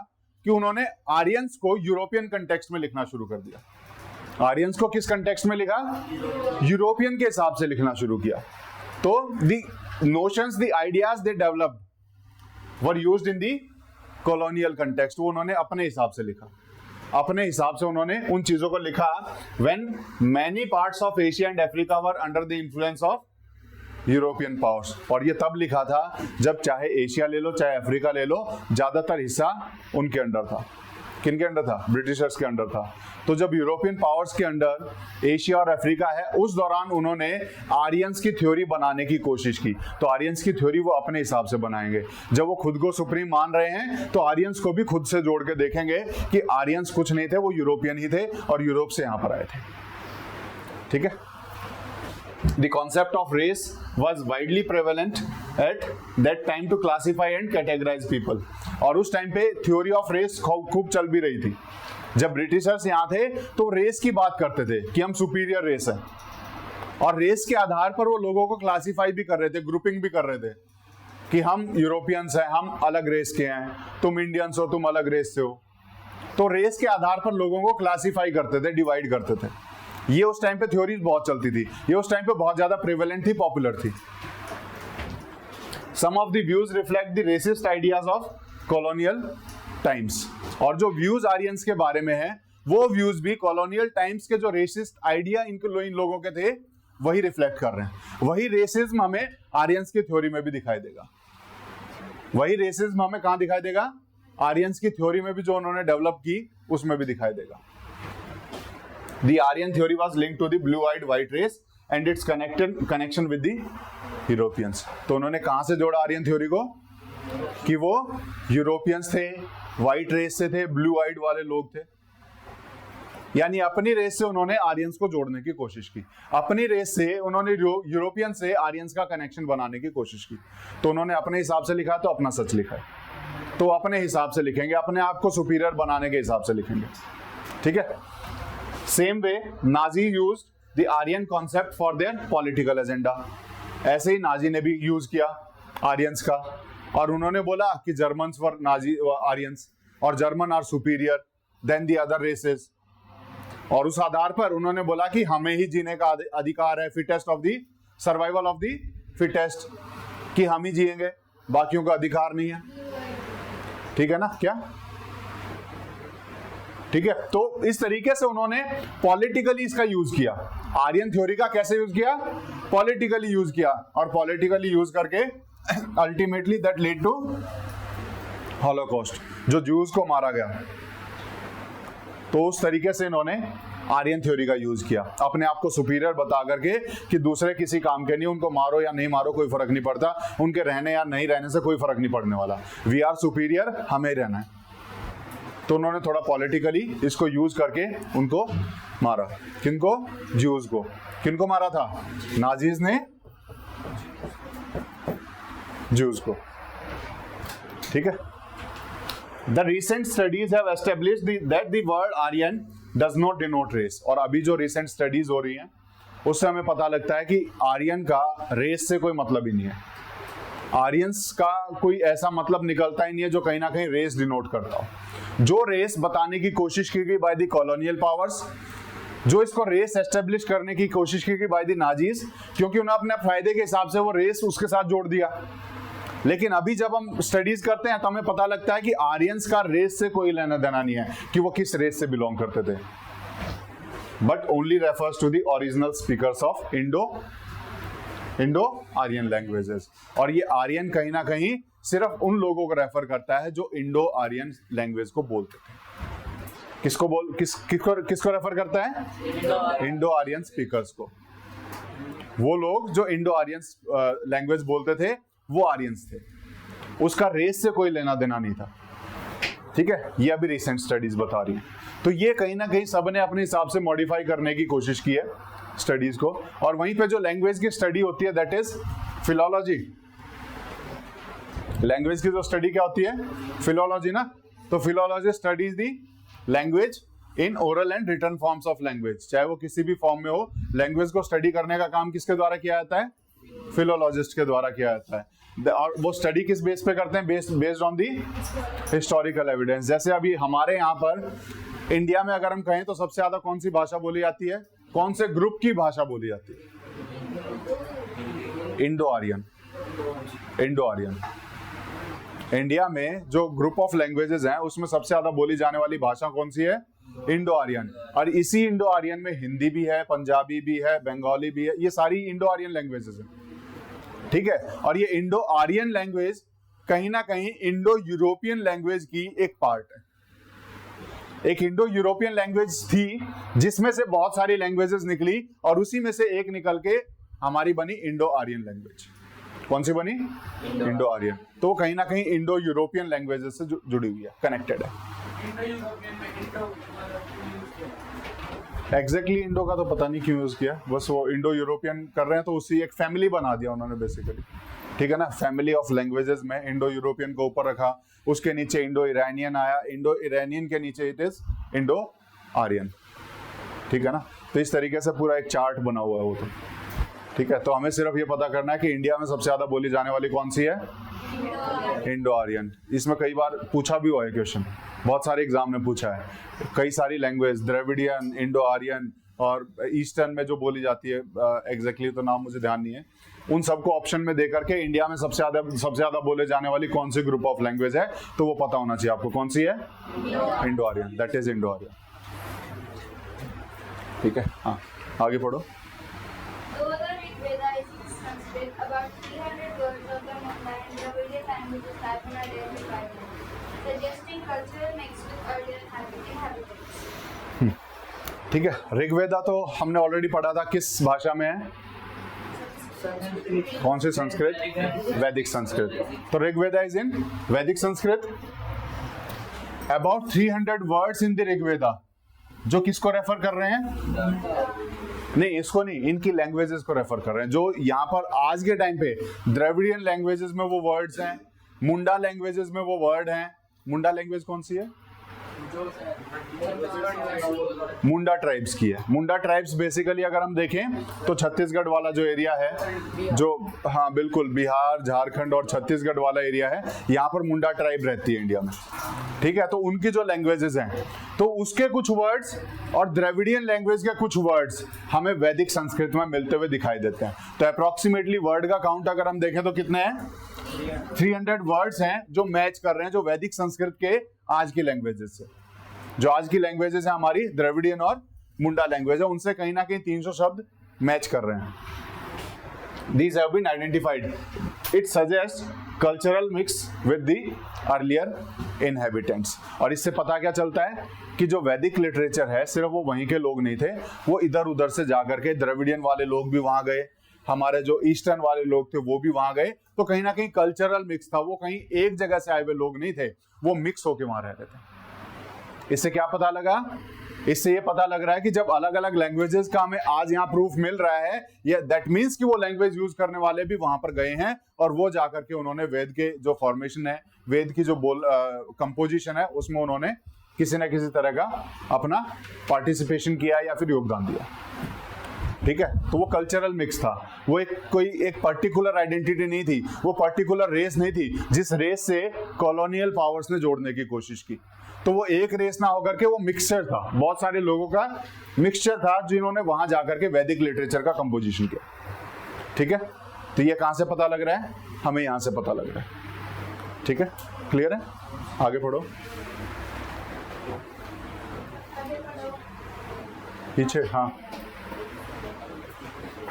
कि उन्होंने आर्यंस को यूरोपियन कंटेक्स्ट में लिखना शुरू कर दिया। आर्यंस को किस कंटेक्स्ट में लिखा? यूरोपियन के हिसाब से लिखना शुरू किया। तो the notions, the ideas they developed were used in the colonial context. वो उन्होंने अपने हिसाब से लिखा, अपने हिसाब से उन्होंने उन चीजों को लिखा। When many parts of Asia and Africa were under the influence of European powers. और ये तब लिखा था जब चाहे एशिया ले लो चाहे अफ्रीका ले लो, ज्यादातर हिस्सा उनके अंडर था। किनके अंडर था? ब्रिटिशर्स के अंडर था। तो जब यूरोपियन पावर्स के अंडर एशिया और अफ्रीका है, उस दौरान उन्होंने आर्यंस की थ्योरी बनाने की कोशिश की। तो आर्यंस की थ्योरी वो अपने हिसाब से बनाएंगे। जब वो खुद को सुप्रीम मान रहे हैं तो आर्यंस को भी खुद से जोड़ के देखेंगे कि आर्यंस कुछ नहीं थे, वो यूरोपियन ही थे और यूरोप से यहाँ पर आए थे। ठीक है। The concept of race was widely prevalent at that time to classify and categorize people. और उस टाइम पे थ्योरी ऑफ रेस खूब चल भी रही थी। जब ब्रिटिशर्स यहाँ थे तो रेस की बात करते थे कि हम सुपीरियर रेस हैं, और रेस के आधार पर वो लोगों को क्लासिफाई भी कर रहे थे, ग्रुपिंग भी कर रहे थे कि हम यूरोपियंस हैं, हम अलग रेस के हैं, तुम इंडियंस हो, तुम अलग रेस से हो। तो रेस के आधार पर लोगों को क्लासिफाई करते थे, डिवाइड करते थे। ये उस टाइम पे थ्योरीज बहुत चलती थी, ये उस टाइम पे बहुत ज्यादा प्रिवेलेंट थी, पॉपुलर थी। Some of the views reflect the racist ideas of colonial times. और जो व्यूज आर्यंस के बारे में है, वो व्यूज भी कॉलोनियल टाइम्स के जो रेसिस्ट आइडिया इन लोगों के थे वही रिफ्लेक्ट कर रहे हैं। वही रेसिज्म हमें आर्यंस की थ्योरी में भी दिखाई देगा। वही रेसिज्म हमें कहां दिखाई देगा? आर्यंस की थ्योरी में भी जो उन्होंने डेवलप की उसमें भी दिखाई देगा। The Aryan theory was linked to the blue-eyed white race and its connection with the Europeans. तो उन्होंने कहां से जोड़ा आर्यन थ्योरी को? कि वो यूरोपियंस थे, व्हाइट रेस से थे, ब्लू आइड वाले लोग थे। यानी अपनी रेस से उन्होंने आर्यंस को जोड़ने की कोशिश की। अपनी रेस से उन्होंने यूरोपियन से आर्यंस का कनेक्शन बनाने की कोशिश की। तो उन्होंने अपने हिसाब से लिखा तो अपना सच लिखा है, तो अपने हिसाब से लिखेंगे, अपने आप को सुपीरियर बनाने के हिसाब से लिखेंगे। ठीक है। Same way Nazi used the Aryan concept for their political agenda. ऐसे ही नाजी ने भी यूज किया आर्यंस का, और उन्होंने बोला कि जर्मन्स वर नाजी आर्यंस, और German are superior than the other races. और उस आधार पर उन्होंने बोला कि हमें ही जीने का अधिकार है, fittest of the survival of the fittest, कि हम ही जिएंगे, बाकियों का अधिकार नहीं है। ठीक है ना? क्या ठीक है। तो इस तरीके से उन्होंने पॉलिटिकली इसका यूज किया। आर्यन थ्योरी का कैसे यूज किया? पॉलिटिकली यूज किया, और पॉलिटिकली यूज करके ultimately that lead to holocaust, जो ज्यूज को मारा गया। तो उस तरीके से इन्होंने आर्यन थ्योरी का यूज किया, अपने आप को सुपीरियर बता करके कि दूसरे किसी काम के नहीं, उनको मारो या नहीं मारो कोई फर्क नहीं पड़ता, उनके रहने या नहीं रहने से कोई फर्क नहीं पड़ने वाला, वी आर सुपीरियर, हमें रहना है। तो उन्होंने थोड़ा पॉलिटिकली इसको यूज करके उनको मारा। किनको? ज्यूज को। किनको मारा था? नाजीज ने ज्यूज को। ठीक है। The recent studies have established that the word Aryan does not denote race. और अभी जो रिसेंट स्टडीज हो रही हैं उससे हमें पता लगता है कि आर्यन का रेस से कोई मतलब ही नहीं है। आर्यंस का कोई ऐसा मतलब निकलता ही नहीं है जो कहीं ना कहीं रेस डिनोट करता हो। जो रेस बताने की कोशिश की गई बाय द कॉलोनियल पावर्स, जो इसको रेस एस्टेब्लिश करने की कोशिश की गई बाय द नाजीज, क्योंकि उन्हें अपने फायदे के हिसाब से वो रेस उसके साथ जोड़ दिया। लेकिन अभी जब हम स्टडीज करते हैं तो हमें पता लगता है कि आर्यंस का रेस से कोई लेना देना नहीं है कि वो किस रेस से बिलोंग करते थे, but only refers to the original speakers of Indo Aryan languages. और ये आर्यन कहीं ना कहीं सिर्फ उन लोगों को रेफर करता है जो इंडो आर्यन लैंग्वेज को बोलते थे। किसको रेफर करता है? इंडो आर्यन स्पीकर्स को। वो लोग जो इंडो आर्यन लैंग्वेज बोलते थे वो आर्यंस थे, उसका रेस से कोई लेना देना नहीं था। ठीक है। ये अभी रिसेंट स्टडीज बता रही है। तो ये कहीं ना कहीं सबने अपने हिसाब से मॉडिफाई करने की कोशिश की है स्टडीज को। और वहीं पे जो लैंग्वेज की स्टडी होती है दैट इज फिलोलॉजी। लैंग्वेज की जो स्टडी क्या होती है? फिलोलॉजी ना। तो philology studies the language in oral and written forms of language, चाहे वो किसी भी फॉर्म में हो। लैंग्वेज को स्टडी करने का काम किसके द्वारा किया जाता है? फिलोलॉजिस्ट के द्वारा किया जाता है। और वो स्टडी किस बेस पे करते हैं? Based on the historical evidence. जैसे अभी हमारे यहाँ पर इंडिया में अगर हम कहें तो सबसे ज्यादा कौन सी भाषा बोली जाती है? कौन से ग्रुप की भाषा बोली जाती है? Indo Aryan. Indo Aryan. India में जो ग्रुप ऑफ लैंग्वेजेस हैं उसमें सबसे ज्यादा बोली जाने वाली भाषा कौन सी है? Indo Aryan. और इसी इंडो आर्यन में हिंदी भी है, पंजाबी भी है, बंगाली भी है, ये सारी इंडो आर्यन लैंग्वेजेस हैं। ठीक है। और ये इंडो आर्यन लैंग्वेज कहीं ना कहीं इंडो यूरोपियन लैंग्वेज की एक पार्ट है। एक इंडो यूरोपियन लैंग्वेज थी जिसमें से बहुत सारी लैंग्वेजेस निकली, और उसी में से एक निकल के हमारी बनी इंडो आर्यन लैंग्वेज। कौन सी बनी? Indo Aryan. तो कहीं ना कहीं इंडो यूरोपियन लैंग्वेजेस से जुड़ी हुई है, कनेक्टेड है। एग्जैक्टली इंडो का तो पता नहीं क्यों यूज किया, बस वो इंडो यूरोपियन कर रहे हैं तो उसी एक फैमिली बना दिया उन्होंने बेसिकली, ठीक है ना। फैमिली ऑफ लैंग्वेजेस में इंडो यूरोपियन को ऊपर रखा, उसके नीचे इंडो इरानियन आया, इंडो इरानियन के नीचे इट इज इंडो आर्यन, ठीक है ना। तो इस तरीके से पूरा एक चार्ट बना हुआ है वो तो, ठीक है। तो हमें सिर्फ ये पता करना है कि इंडिया में सबसे ज्यादा बोली जाने वाली कौन सी है, इंडो आर्यन। इसमें कई बार पूछा भी हुआ है क्वेश्चन, बहुत सारे एग्जाम में पूछा है, कई सारी लैंग्वेज द्रविडियन, इंडो आर्यन और ईस्टर्न में जो बोली जाती है, एग्जैक्टली तो नाम मुझे ध्यान नहीं है, उन सबको ऑप्शन में दे करके इंडिया में सबसे ज्यादा बोले जाने वाली कौन सी ग्रुप ऑफ लैंग्वेज है, तो वो पता होना चाहिए आपको कौन सी है, Indo Aryan, that is Indo Aryan, ठीक है। हाँ आगे पढ़ो। Though the Rig Veda is in Sanskrit, about 300 words of the Munda and Dravidian languages have been added to Bible, suggesting cultural mix with earlier inhabitants. ठीक है, ऋग्वेदा तो हमने already पढ़ा था, किस भाषा में है, कौन सी संस्कृत, वैदिक संस्कृत। तो ऋग्वेदा इज इन वैदिक Sanskrit. About 300 words in the Rigveda, जो किसको रेफर कर रहे हैं, नहीं इसको नहीं, इनकी लैंग्वेजेस को रेफर कर रहे हैं, जो यहाँ पर आज के टाइम पे द्रविडियन लैंग्वेजेस में वो वर्ड्स हैं, मुंडा लैंग्वेजेस में वो वर्ड हैं। मुंडा लैंग्वेज कौन सी है, मुंडा ट्राइब्स की है। मुंडा ट्राइब्स बेसिकली अगर हम देखें तो छत्तीसगढ़ वाला जो एरिया है, जो हाँ बिल्कुल बिहार, झारखंड और छत्तीसगढ़ वाला एरिया है, यहाँ पर मुंडा ट्राइब रहती है इंडिया में, ठीक है। तो उनकी जो लैंग्वेजेस हैं, तो उसके कुछ वर्ड्स और द्रविडियन लैंग्वेज के कुछ वर्ड्स हमें वैदिक संस्कृत में मिलते हुए दिखाई देते हैं। तो अप्रोक्सीमेटली वर्ड का काउंट अगर हम देखें तो कितने हैं, 300 वर्ड्स हैं जो मैच कर रहे हैं, जो वैदिक संस्कृत के आज की लैंग्वेजेस से, जो आज की लैंग्वेजेस है हमारी द्रविडियन और मुंडा लैंग्वेज है, उनसे कहीं ना कहीं 300 शब्द मैच कर रहे हैं। These have been identified. It suggests cultural mix with the earlier inhabitants. और इससे पता क्या चलता है कि जो वैदिक लिटरेचर है, सिर्फ वो वहीं के लोग नहीं थे, वो इधर उधर से जाकर के द्रविडियन वाले लोग भी वहां गए, हमारे जो ईस्टर्न वाले लोग थे वो भी वहां गए, तो कहीं ना कहीं कल्चरल मिक्स था, वो कहीं एक जगह से आए हुए लोग नहीं थे, वो मिक्स होके वहां रह रहे थे। इससे क्या पता लगा, इससे ये पता लग रहा है कि जब अलग अलग लैंग्वेजेस का हमें आज यहाँ प्रूफ मिल रहा है, ये दैट मीन्स कि वो लैंग्वेज यूज करने वाले भी वहां पर गए हैं, और वो जाकर के उन्होंने वेद के जो फॉर्मेशन है, वेद की जो कंपोजिशन है, उसमें उन्होंने किसी न किसी तरह का अपना पार्टिसिपेशन किया या फिर योगदान दिया, ठीक है। तो वो कल्चरल मिक्स था, वो एक पर्टिकुलर आइडेंटिटी नहीं थी, वो पर्टिकुलर रेस नहीं थी जिस रेस से कॉलोनियल पावर्स ने जोड़ने की कोशिश की। तो वो एक रेस ना होकर के वो मिक्सचर था, बहुत सारे लोगों का मिक्सचर था जिन्होंने वहां जाकर के वैदिक लिटरेचर का कंपोजिशन किया, ठीक है। तो ये कहां से पता लग रहा है, हमें यहां से पता लग रहा है, ठीक है, क्लियर है। आगे पढ़ो, पीछे, हाँ।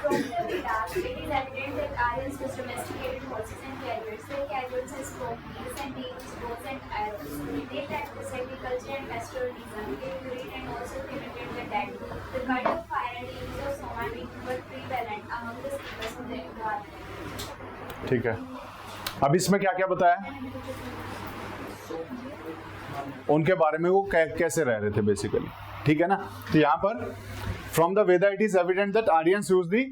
From the Vedas, it is evident that Aryans was domesticated horses and chariots. Their chariots had spoke wheels and wheels, bows and arrows. They practiced agriculture and pastoralism. They buried and also cremated the dead. The cult of fire and the use of soma were prevalent among the speakers of the Indo-Aryan. ठीक है, अब इसमें क्या क्या बताया उनके बारे में, वो कैसे रह रहे थे बेसिकली, ठीक है ना। तो यहाँ पर from the Veda it is evident that Aryans use the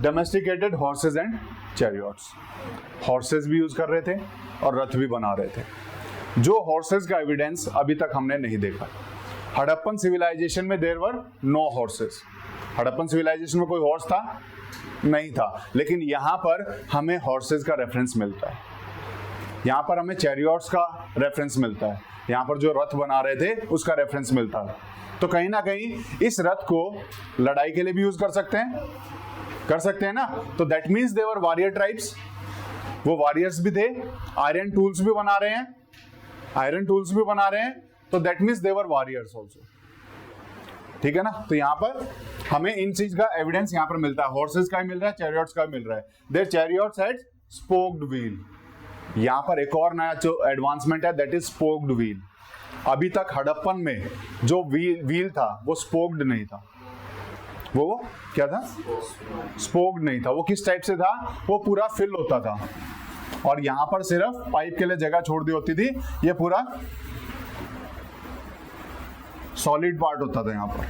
domesticated horses and chariots. Horse's भी यूज कर रहे थे और रथ भी बना रहे थे। जो हॉर्सेज का एविडेंस अभी तक हमने नहीं देखा। हड़प्पन सिविलाइजेशन में there were no horses. Harappan civilization में कोई हॉर्स था नहीं था, लेकिन यहाँ पर हमें हॉर्सेज का रेफरेंस मिलता है, यहाँ पर हमें चैरियट्स का रेफरेंस मिलता है, यहाँ पर जो रथ बना रहे थे उसका रेफरेंस मिलता है। तो कहीं ना कहीं इस रथ को लड़ाई के लिए भी यूज कर सकते हैं ना। तो that means they were warrior tribes, वो वॉरियर्स भी थे, आयरन टूल्स भी बना रहे हैं, तो that means they were warriors also, ठीक है ना। तो यहाँ पर हमें इन चीज का एविडेंस यहाँ पर मिलता है, हॉर्सेस का भी मिल रहा है, चैरियट्स का भी मिल रहा है। There chariots had spoked wheel. यहाँ पर एक और नया जो एडवांसमेंट है, दैट इज स्पोक्ड व्हील। अभी तक हड़प्पन में जो व्हील था वो स्पोक्ड नहीं था। वो क्या था, स्पोक्ड नहीं था। वो किस टाइप से था, वो पूरा फिल होता था और यहाँ पर सिर्फ पाइप के लिए जगह छोड़ दी होती थी। ये पूरा सॉलिड पार्ट होता था यहाँ पर,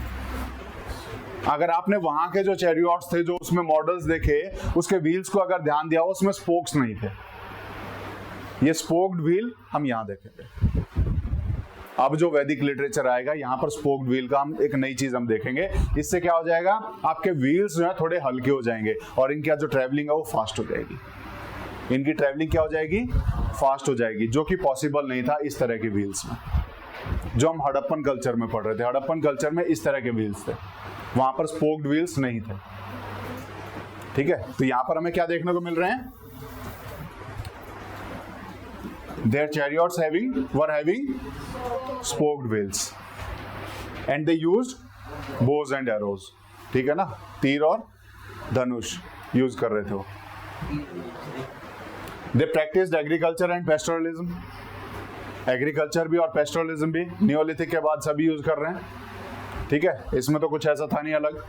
अगर आपने वहां के जो चैरियट्स थे, जो उसमें मॉडल्स देखे, उसके व्हील्स को अगर ध्यान दिया हो, उसमें स्पोक्स नहीं थे। ये स्पोक्ड व्हील हम यहां देखेंगे। अब जो वैदिक लिटरेचर आएगा, यहाँ पर स्पोक्ड व्हील का हम एक नई चीज हम देखेंगे। इससे क्या हो जाएगा, आपके व्हील्स जो है थोड़े हल्के हो जाएंगे और इनकी जो ट्रैवलिंग है वो फास्ट हो जाएगी। इनकी ट्रैवलिंग क्या हो जाएगी, फास्ट हो जाएगी, जो कि पॉसिबल नहीं था इस तरह के व्हील्स में, जो हम हड़प्पन कल्चर में पढ़ रहे थे। हड़प्पन कल्चर में इस तरह के व्हील्स थे, वहां पर स्पोक्ड व्हील्स नहीं थे। ठीक है, तो यहां पर हमें क्या देखने को मिल रहे हैं, their chariots were having spoked wheels and they used bows and arrows। ठीक है ना, तीर और धनुष यूज कर रहे थे वो। They practiced agriculture and pastoralism। Agriculture भी और पेस्टोरलिज्म भी नियोलिथिक के बाद सभी यूज कर रहे हैं। ठीक है, इसमें तो कुछ ऐसा था नहीं अलग,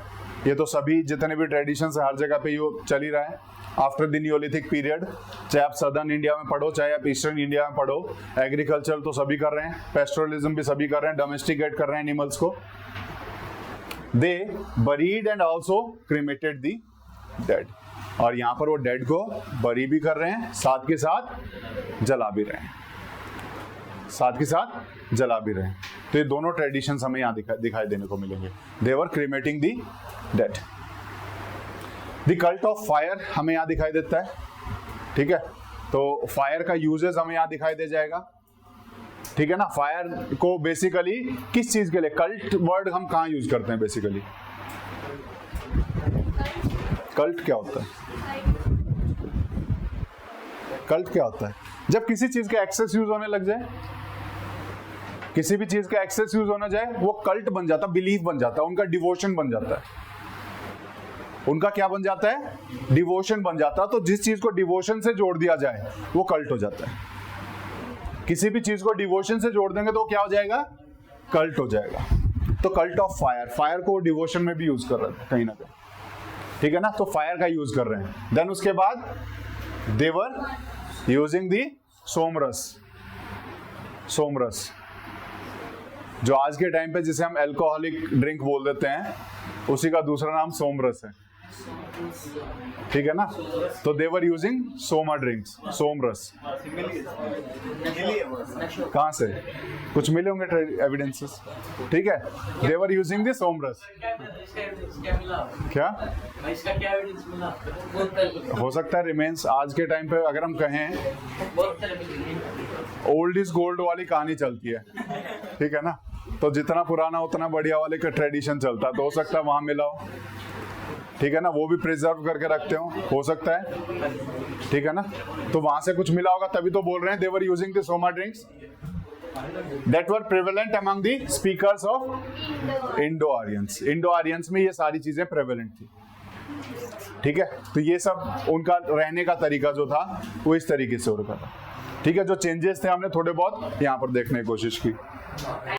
ये तो सभी जितने भी ट्रेडिशंस है हर जगह पे ये चल ही रहा है। आफ्टर द नियोलिथिक पीरियड, चाहे आप सदर्न इंडिया में पढ़ो, चाहे आप ईस्टर्न इंडिया में पढ़ो, एग्रीकल्चर तो सभी कर रहे हैं, पेस्टोरलिज्म भी सभी कर रहे हैं, डोमेस्टिकेट कर रहे हैं एनिमल्स को। They buried and also cremated the dead, और यहाँ पर वो डेड को बरी भी कर रहे हैं, साथ के साथ जला भी रहे हैं, साथ के साथ जला भी रहे हैं। तो ये दोनों ट्रेडिशंस हमें यहाँ दिखाई देने को मिलेंगे। They were cremating the dead. The cult of fire हमें यहाँ दिखाई देता है। ठीक है, तो फायर का यूजेस हमें यहाँ दिखाई दे जाएगा। ठीक है ना, फायर को बेसिकली किस चीज के लिए, कल्ट वर्ड हम कहाँ यूज करते हैं बेसिकली, कल्ट क्या होता है, कल्ट क्या होता है, जब किसी चीज का एक्सेस यूज होने लग जाए, किसी भी चीज का एक्सेस यूज होना जाए, वो कल्ट बन जाता, बिलीफ बन जाता है, उनका डिवोशन बन जाता है। उनका क्या बन जाता है, डिवोशन बन जाता है। तो जिस चीज को डिवोशन से जोड़ दिया जाए वो कल्ट हो जाता है। किसी भी चीज को डिवोशन से जोड़ देंगे तो क्या हो जाएगा, कल्ट हो जाएगा। तो कल्ट ऑफ फायर, फायर को डिवोशन में भी यूज कर रहे थे कहीं ना कहीं। ठीक है ना, तो फायर का यूज कर रहे हैं। देन उसके बाद देवर यूजिंग दी सोमरस, सोमरस जो आज के टाइम पे जिसे हम अल्कोहलिक ड्रिंक बोल देते हैं, उसी का दूसरा नाम सोमरस है। ठीक है ना, तो दे वर यूजिंग सोमा ड्रिंक्स, सोमरस। कहां से कुछ मिले होंगे एविडेंसेस। ठीक है, दे वर यूजिंग द सोमरस। क्या इसका क्या एविडेंस मिला? हो सकता है रिमेन्स। आज के टाइम पे अगर हम कहें, ओल्ड इज गोल्ड वाली कहानी चलती है। ठीक है ना, तो जितना पुराना उतना बढ़िया वाले का ट्रेडिशन चलता है, तो हो सकता है वहां मिला हो। ठीक है ना, वो भी प्रिजर्व करके रखते हो सकता है। ठीक है ना, तो वहां से कुछ मिला होगा, तभी तो बोल रहे हैं they were using the soma drinks that were prevalent among the speakers of Indo-Aryans। Indo-Aryans में ये सारी चीजें prevalent थी। ठीक है, तो ये सब उनका रहने का तरीका जो था वो इस तरीके से हो रखा था। ठीक है, जो चेंजेस थे हमने थोड़े बहुत यहाँ पर देखने की कोशिश की।